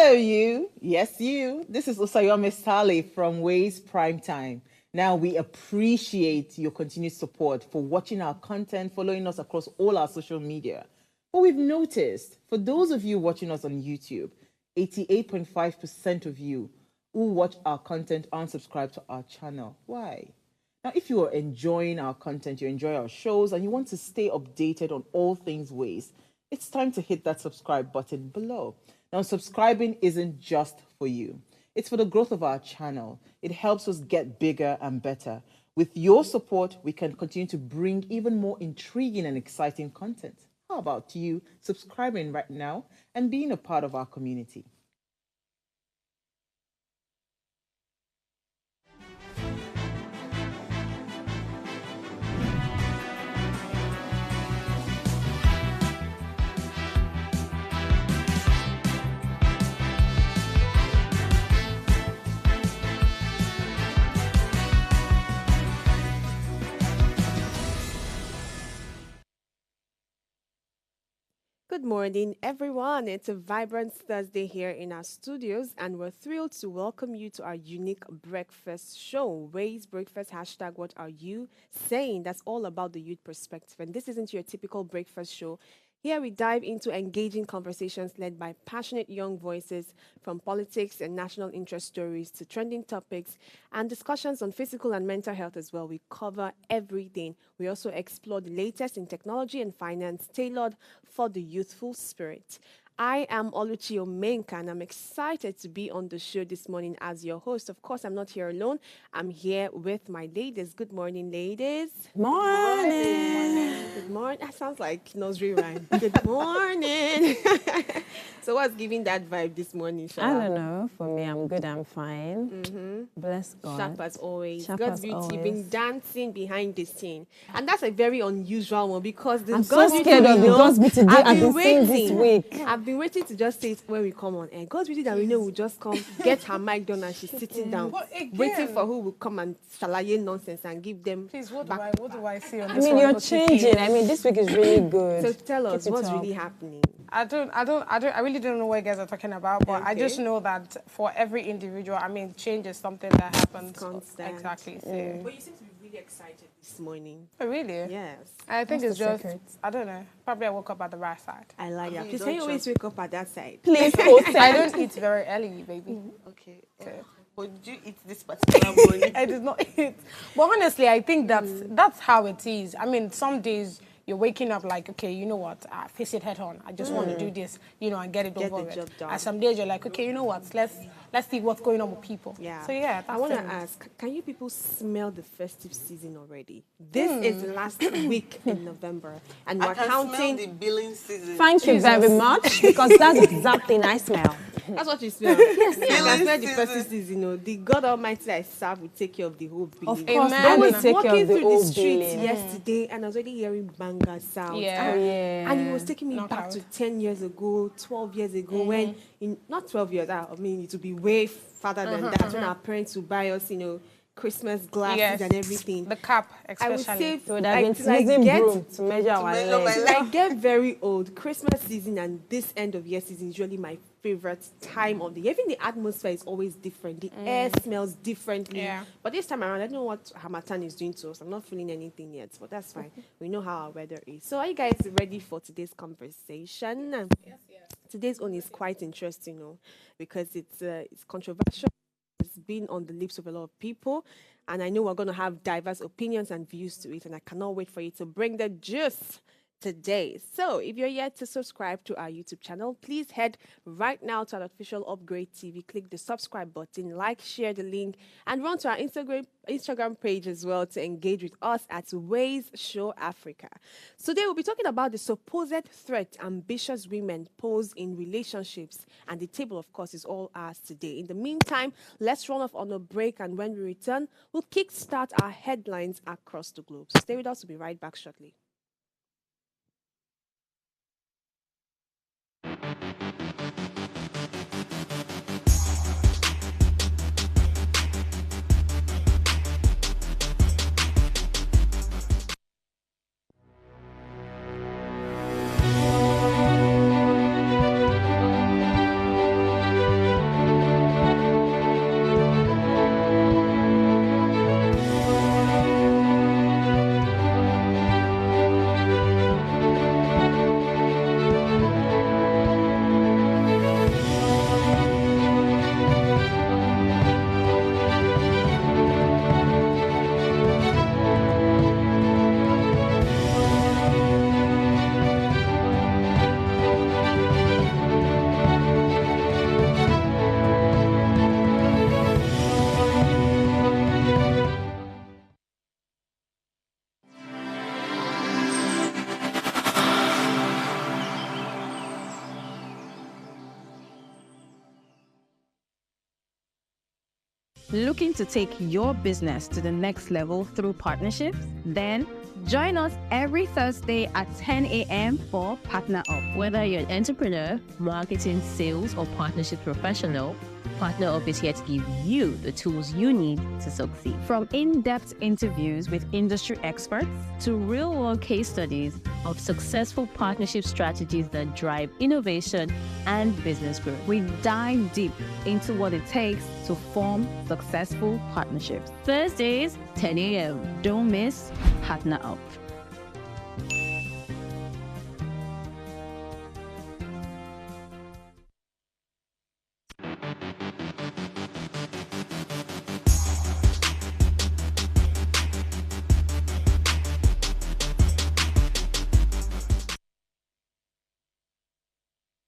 Hello, you. Yes, you. This is Usayome Sale from Ways Primetime. Now, we appreciate your continued support for watching our content, following us across all our social media. But we've noticed, for those of you watching us on YouTube, 88.5% of you who watch our content aren't subscribed to our channel. Why? Now, if you are enjoying our content, you enjoy our shows, and you want to stay updated on all things Ways, it's time to hit that subscribe button below. Now, subscribing isn't just for you. It's for the growth of our channel. It helps us get bigger and better. With your support, we can continue to bring even more intriguing and exciting content. How about you subscribing right now and being a part of our community? Good morning, everyone. It's a vibrant Thursday here in our studios, and we're thrilled to welcome you to our unique breakfast show. Ways Breakfast hashtag What Are You Saying? That's all about the youth perspective. And this isn't your typical breakfast show. Here we dive into engaging conversations led by passionate young voices, from politics and national interest stories to trending topics and discussions on physical and mental health as well. We cover everything. We also explore the latest in technology and finance tailored for the youthful spirit. I am Oluchi Omenka, and I'm excited to be on the show this morning as your host. Of course, I'm not here alone. I'm here with my ladies. Good morning, ladies. Morning. Good morning. That sounds like nursery rhyme. Good morning. So what's giving that vibe this morning, Shala? I don't know. For me, I'm good. I'm fine. Bless God. Sharp as always. Sharp God's as beauty, always. been dancing behind the scene. And that's a very unusual one because the I'm God's so beauty scared of we the know, God's beauty I've I've been been seeing this waiting. week. I've been waiting to just say it when we come on. And God's beauty that we know will just come, get her mic done, and she's sitting down, What again? waiting for who will come and shalaye nonsense and give them. Please, what back. do I see on I this mean, one? you're But changing. I mean, this week is really good. So tell us Keep it what's up. really happening. I really don't know what you guys are talking about, but I Okay. just know that for every individual, I mean, change is something that happens. It's constant. Exactly. So, But you seem to be really excited this morning. oh, really? Yes. I think What's it's the just, secret? I don't know. Probably I woke up at the right side. I like that. you Please, don't can you always trust- wake up at that side? Please post I it. don't eat very early, baby. Okay. So, But did you eat this particular morning? I did not eat. But honestly, I think that's how it is. I mean, some days you're waking up like, okay, you know what, face it head on. I just want to do this, and get it Get over the with. job done. And some days you're like, okay, you know what, let's see what's going on with people. Yeah. So yeah, I want to that's it. ask, can you people smell the festive season already? This is the last week in November, and we're I can counting. smell the billing season. Thank you very much, because that's the exact thing I smell. That's what you smell. Yes, I can Billing smell the season. festive season. The God Almighty I serve will take care of the whole billing. Of course, Amen. they I will was take care walking of the through the whole streets billing. yesterday, and I was already hearing banger sounds. Yeah. And, Oh, yeah. and it was taking me Knock back out. to 10 years ago, 12 years ago, when, not 12 years, I mean, it would be way farther than that, when our parents would buy us, Christmas glasses Yes. and everything. The cap, I would especially. say, So they've been till I using get- broom to measure our measure my legs. till I get very old, Christmas season and this end of year season is usually my favorite time of the year. Even the atmosphere is always different. The air smells differently. Yeah. But this time around, I don't know what Hamatan is doing to us. I'm not feeling anything yet, but that's fine. We know how our weather is. So are you guys ready for today's conversation? Yes. Today's one is quite interesting, because it's controversial. It's been on the lips of a lot of people, and I know we're going to have diverse opinions and views to it, and I cannot wait for you to bring the juice today. So if you're yet to subscribe to our YouTube channel, please head right now to our official Upgrade TV, click the subscribe button, like, share the link, and run to our Instagram page as well to engage with us at Ways Show Africa. Today we'll be talking about the supposed threat ambitious women pose in relationships, and the table, of course, is all ours today. In the meantime, let's run off on a break, and when we return, we'll kickstart our headlines across the globe. Stay with us, we'll be right back shortly. Looking to take your business to the next level through partnerships? Then join us every Thursday at 10 a.m. for Partner Up. Whether you're an entrepreneur, marketing, sales, or partnership professional, Partner Up is here to give you the tools you need to succeed. From in-depth interviews with industry experts to real-world case studies of successful partnership strategies that drive innovation and business growth. We dive deep into what it takes to form successful partnerships. Thursdays, 10 a.m. Don't miss Partner Up.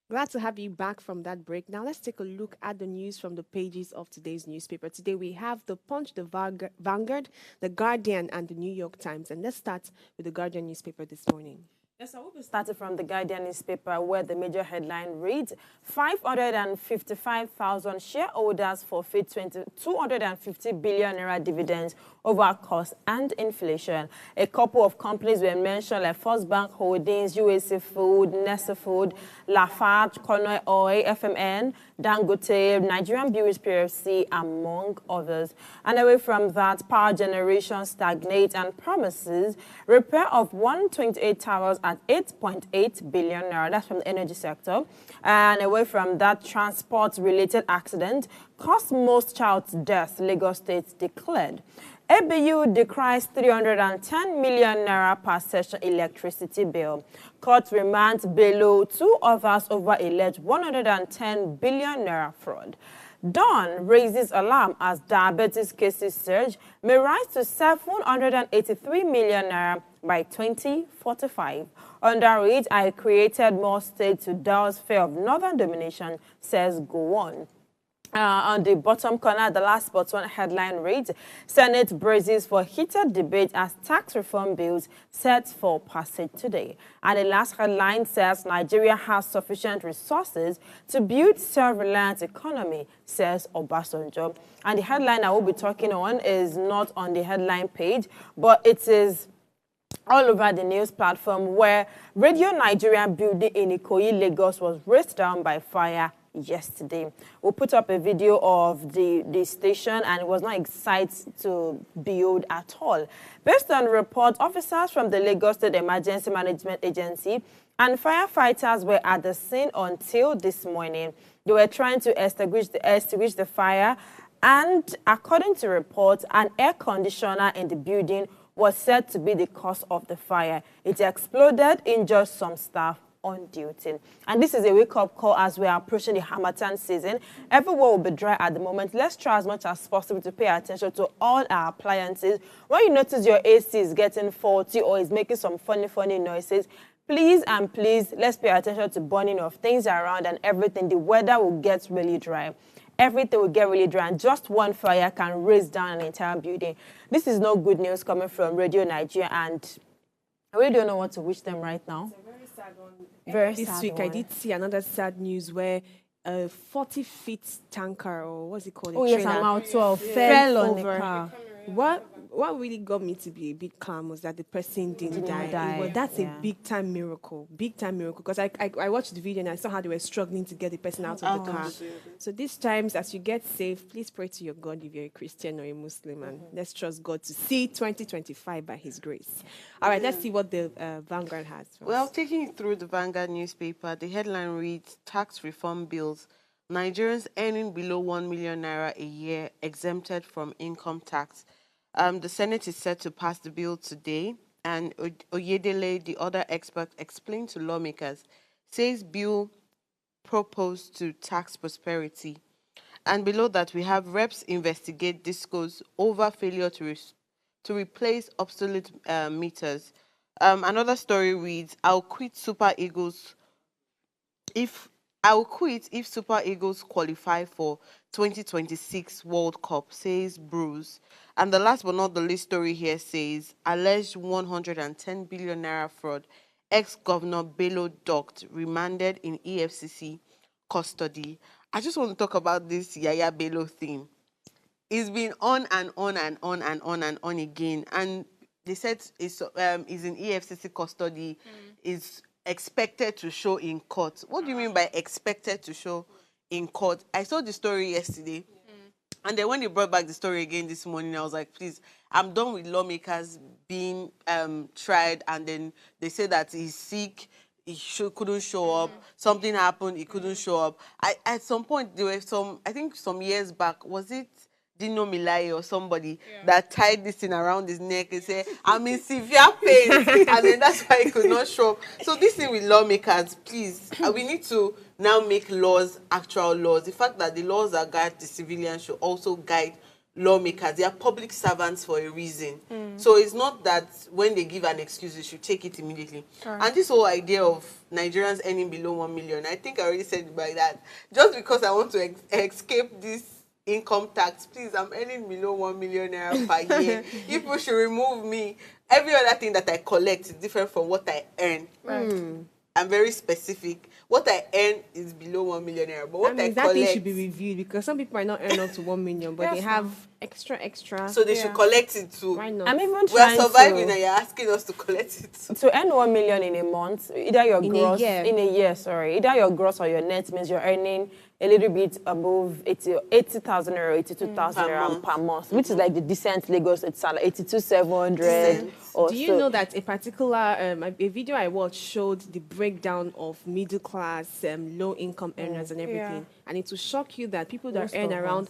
Glad to have you back from that break. Now let's take a look at the news from the pages of today's newspaper. Today we have the Punch, the Vanguard, the Guardian, and the New York Times. And let's start with the Guardian newspaper this morning. Yes, I will be starting from the Guardian newspaper, where the major headline reads, 555,000 shareholders forfeit 250 billion naira dividends over cost and inflation. A couple of companies were mentioned, like First Bank Holdings, USA Food, Nestle Food, Lafarge, Connoy Oil, FMN, Dangote, Nigerian Breweries PLC, among others. And away from that, power generation stagnates and promises repair of 128 towers at 8.8 billion naira. That's from the energy sector. And away from that, transport-related accident caused most child's deaths, Lagos State declared. ABU decries 310 million naira per session electricity bill. Court remands Bello, two others over alleged 110 billion naira fraud. Dawn raises alarm as diabetes cases surge, may rise to 783 million naira by 2045. Under it, I created more states to douse fear of northern domination, says Gowon. On the bottom corner, the last but one headline reads, Senate braces for heated debate as tax reform bills set for passage today. And the last headline says, Nigeria has sufficient resources to build self-reliant economy, says Obasanjo. And the headline I will be talking on is not on the headline page, but it is all over the news platform, where Radio Nigeria building in Ikoyi, Lagos was razed down by fire yesterday. We'll put up a video of the station, and it was not exciting to behold at all. Based on reports, officers from the Lagos State Emergency Management Agency and firefighters were at the scene until this morning. They were trying to extinguish the fire, and according to reports, an air conditioner in the building was said to be the cause of the fire. It exploded, injured some staff on duty. And this is a wake-up call as we are approaching the Harmattan season. Everywhere will be dry at the moment. Let's try as much as possible to pay attention to all our appliances. When you notice your AC is getting faulty or is making some funny noises, please and please, let's pay attention to burning of things around and everything. The weather will get really dry. Everything will get really dry, and just one fire can raise down an entire building. This is no good news coming from Radio Nigeria, and I really don't know what to wish them right now. Very This sad week, I one. did see another sad news where a 40-feet tanker, or what's it called? Oh, yes, I'm out 12. Fell on the over. car. What really got me to be a bit calm was that the person didn't die. Well, that's a big time miracle. Because I watched the video and I saw how they were struggling to get the person out of the car. So these times, as you get safe, please pray to your God if you're a Christian or a Muslim, and let's trust God to see 2025 by His grace. All right, let's see what the Vanguard has for Well, us. taking you through the Vanguard newspaper, the headline reads, Tax Reform Bills. Nigerians earning below 1 million naira a year exempted from income tax. The Senate is set to pass the bill today, and Oyedele, the other expert, explained to lawmakers, says bill proposed to tax prosperity. And below that, we have reps investigate discos over failure to replace obsolete meters. Another story reads, I'll quit if Super Eagles qualify for 2026 World Cup, says Bruce. And the last but not the least story here says, alleged 110 billion naira fraud, ex-governor Bello docked, remanded in EFCC custody. I just want to talk about this Yaya Bello thing. it's been on and on and on and on and on again. And they said is in EFCC custody, is expected to show in court. What do you mean by expected to show in court? I saw the story yesterday. And then when they brought back the story again this morning, I was like, please, I'm done with lawmakers being tried. And then they say that he's sick, he couldn't show up. Something happened, he couldn't show up. At some point, there were I think some years back, was it Dino Milai or somebody that tied this thing around his neck and said, I'm in severe pain. And then that's why he could not show up. So this thing with lawmakers, please, we need to now make laws, actual laws. The fact that the laws that guide the civilians should also guide lawmakers. They are public servants for a reason. So it's not that when they give an excuse, they should take it immediately. And this whole idea of Nigerians earning below 1 million, I think I already said it by that. Just because I want to escape this income tax, please, I'm earning below 1 million naira per year. People should remove me. Every other thing that I collect is different from what I earn. I'm very specific. What I earn is below 1 million naira, but what I that collect, thing should be reviewed, because some people might not earn up to 1 million, but they have extra. so they should collect it too. Why not? I'm even We are trying surviving, to... and you're asking us to collect it too. To earn 1 million in a month, either your In a gross year. in a year, sorry, either your gross or your net means you're earning a little bit above 80,000 or 82,000 per month, which is like the decent Lagos salary, 82,700 or Do you so. know that a particular a video I watched showed the breakdown of middle class, low income earners and everything, and it will shock you that people that earn around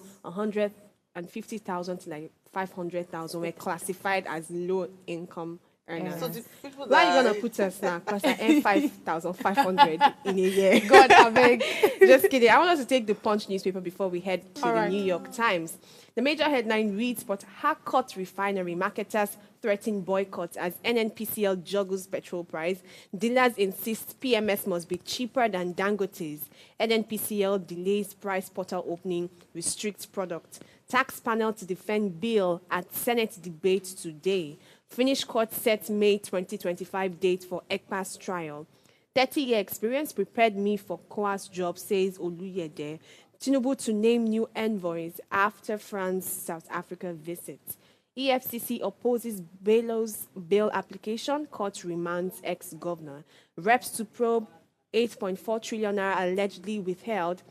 150,000 to like 500,000 were classified as low income earners. So the people Where are that you gonna put us now? Because I earn 5,500 in a year. God, I beg. Just kidding. I want us to take the Punch newspaper before we head to All the right. New York Times. The major headline reads, but Harcourt refinery marketers threaten boycott as NNPCL juggles petrol price. Dealers insist PMS must be cheaper than Dangote's. NNPCL delays price portal opening, restricts product. Tax panel to defend bill at Senate debate today. Finnish court sets May 2025 date for ECPA's trial. 30-year experience prepared me for COA's job, says Oluyede. Tinubu to name new envoys after France-South Africa visit. EFCC opposes Bellows bail application, court remands ex-governor. Reps to probe 8.4 trillion naira allegedly withheld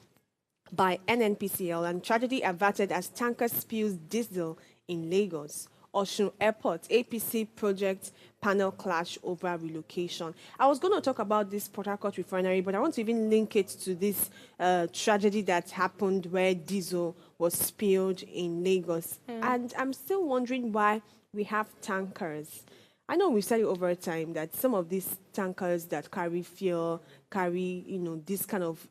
by NNPCL, and tragedy averted as tanker spills diesel in Lagos. Osun Airport, APC project panel clash over relocation. I was going to talk about this Port Harcourt refinery, but I want to even link it to this tragedy that happened where diesel was spilled in Lagos. And I'm still wondering why we have tankers. I know we've said it over time that some of these tankers that carry fuel, carry, this kind of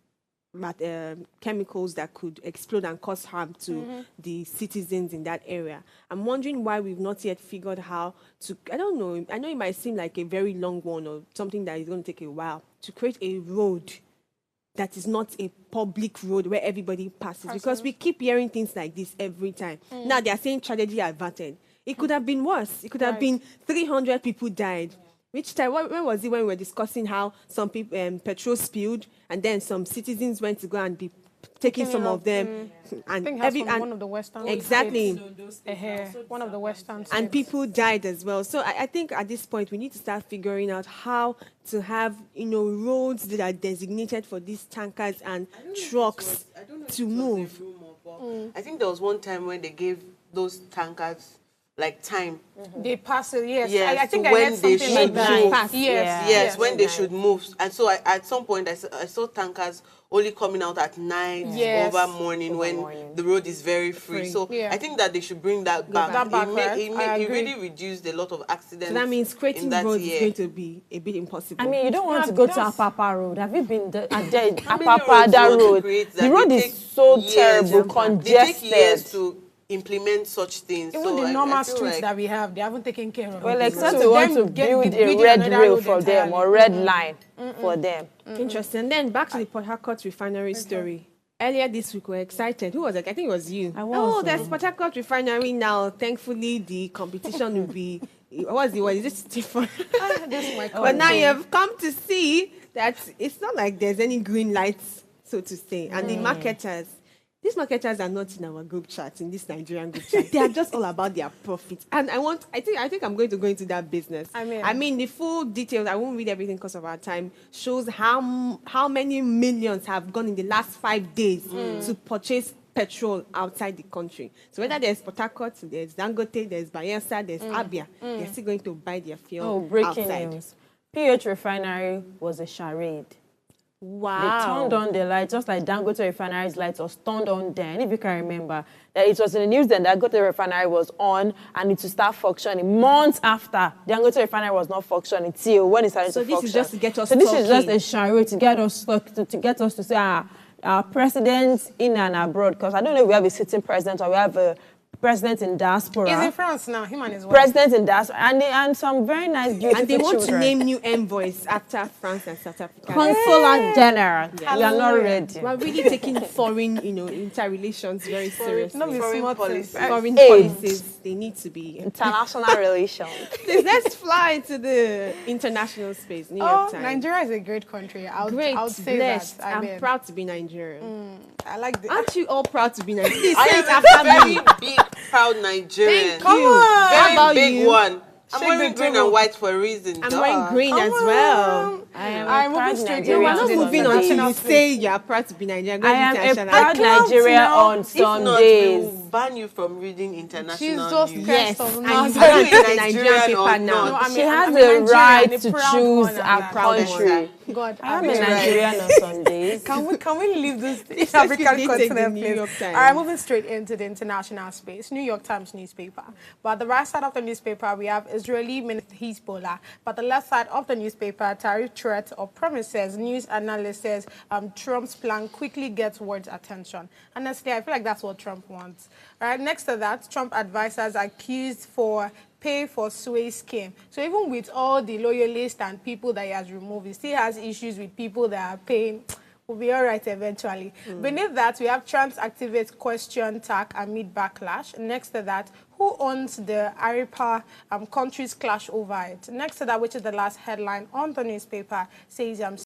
chemicals that could explode and cause harm to the citizens in that area. I'm wondering why we've not yet figured how to, I don't know, I know it might seem like a very long one or something that is going to take a while, to create a road that is not a public road where everybody passes. Because we keep hearing things like this every time. Now they are saying tragedy averted. It could have been worse. It could have been 300 people died. Which time? When was it when we were discussing how some people petrol spilled and then some citizens went to go and be taking some of them, I and think that's from one of the Western exactly, states. One of the Western states. and people died as well. So I think at this point we need to start figuring out how to have roads that are designated for these tankers and trucks to move. I think there was one time when they gave those tankers like time. They pass it, yes. Yes, I think so I when read they something like should that. move. Pass. Yes. Yes, when they should move. And so at some point I saw tankers only coming out at night Yes. over morning when the road is very free. So Yeah. I think that they should bring that back. that back, right? I It agree. really reduced a lot of accidents. So that means creating in that roads year. is going to be a bit impossible. I mean, you don't want to go to Apapa Road. Have you been there? How many Apapa, roads that you want to road. create that The road they is take so years? terrible, They take years congested. to implement such things. Even So the I normal feel streets like that we have, they haven't taken care of. Well, it. except So we want them to get build a building red another rail road for them entirely. or red line for them. Interesting. And then back to the Port Harcourt refinery story. Earlier this week, we were excited. Who was it? I think it was you. I was, there's Port Harcourt refinery now. Thankfully, the competition will be. What's the word? Is it different? But now you have come to see that it's not like there's any green lights, so to say. And the marketers, these marketers are not in our group chat, in this Nigerian group chat. They are just all about their profit. And I think I'm going to go into that business. I mean, the full details, I won't read everything because of our time, shows how many millions have gone in the last 5 days to purchase petrol outside the country. So whether there's Port Harcourt, there's Dangote, there's Bayelsa, there's Abia, they're still going to buy their fuel breaking outside. news. PH refinery was a charade. Wow. They turned on the light, just like Dangote refinery's lights was turned on then. If you can remember, that it was in the news then that Dangote refinery was on and it to start functioning. Months after, Dangote refinery was not functioning till when it started to function. So this is just to get us this talking. is just a charade to get us to say our presidents in and abroad. Because I don't know if we have a sitting president or we have a president in diaspora. He's in France now, him and his wife. President in diaspora, and some very nice, beautiful And they want children. to name new envoys after France and South Africa. Consular General. We are not ready. We're really taking foreign, interrelations very seriously. Not with Foreign smart policy. Foreign Aid. policies, they need to be. International relations. Please, let's fly to the international space, New York Times. Nigeria is a great country. Great, I would say blessed. that. I'm proud to be Nigerian. I like the. Aren't you all proud to be Nigerian? Please I say it am after a very me. big, proud Nigerian. Thank you. How Very about big you? one. I'm Shake wearing the green table. and white for a reason. I'm duh. wearing green as well. I'm moving straight No, we're Nigerian not on moving some until days. you say you're proud to be Nigerian. Go I am a international. proud Nigeria on If some not, we days. will ban you from reading international She's just news. Yes, of and not- you Are you have a the Nigerian Nigerian paper or now. not? She has I'm the Nigerian, right a to proud choose one, our and a proud country. God, I'm a Right. Nigerian on some days. Can we leave this Excuse African me, take the continent, New please? York Times. All right, moving straight into the international space. New York Times newspaper. But the right side of the newspaper, we have Israeli Minister Hezbollah. But the left side of the newspaper, tariff threat or promises. News analyst says Trump's plan quickly gets world's attention. Honestly, I feel like that's what Trump wants. All right, next to that, Trump advisors accused for pay for sway scheme. So even with all the loyalists and people that he has removed, he still has issues with people that are paying. We'll be all right eventually. Beneath that, we have trans activists question tag amid backlash. Next to that, who owns the Aripa countries clash over it. Next to that, which is the last headline on the newspaper, says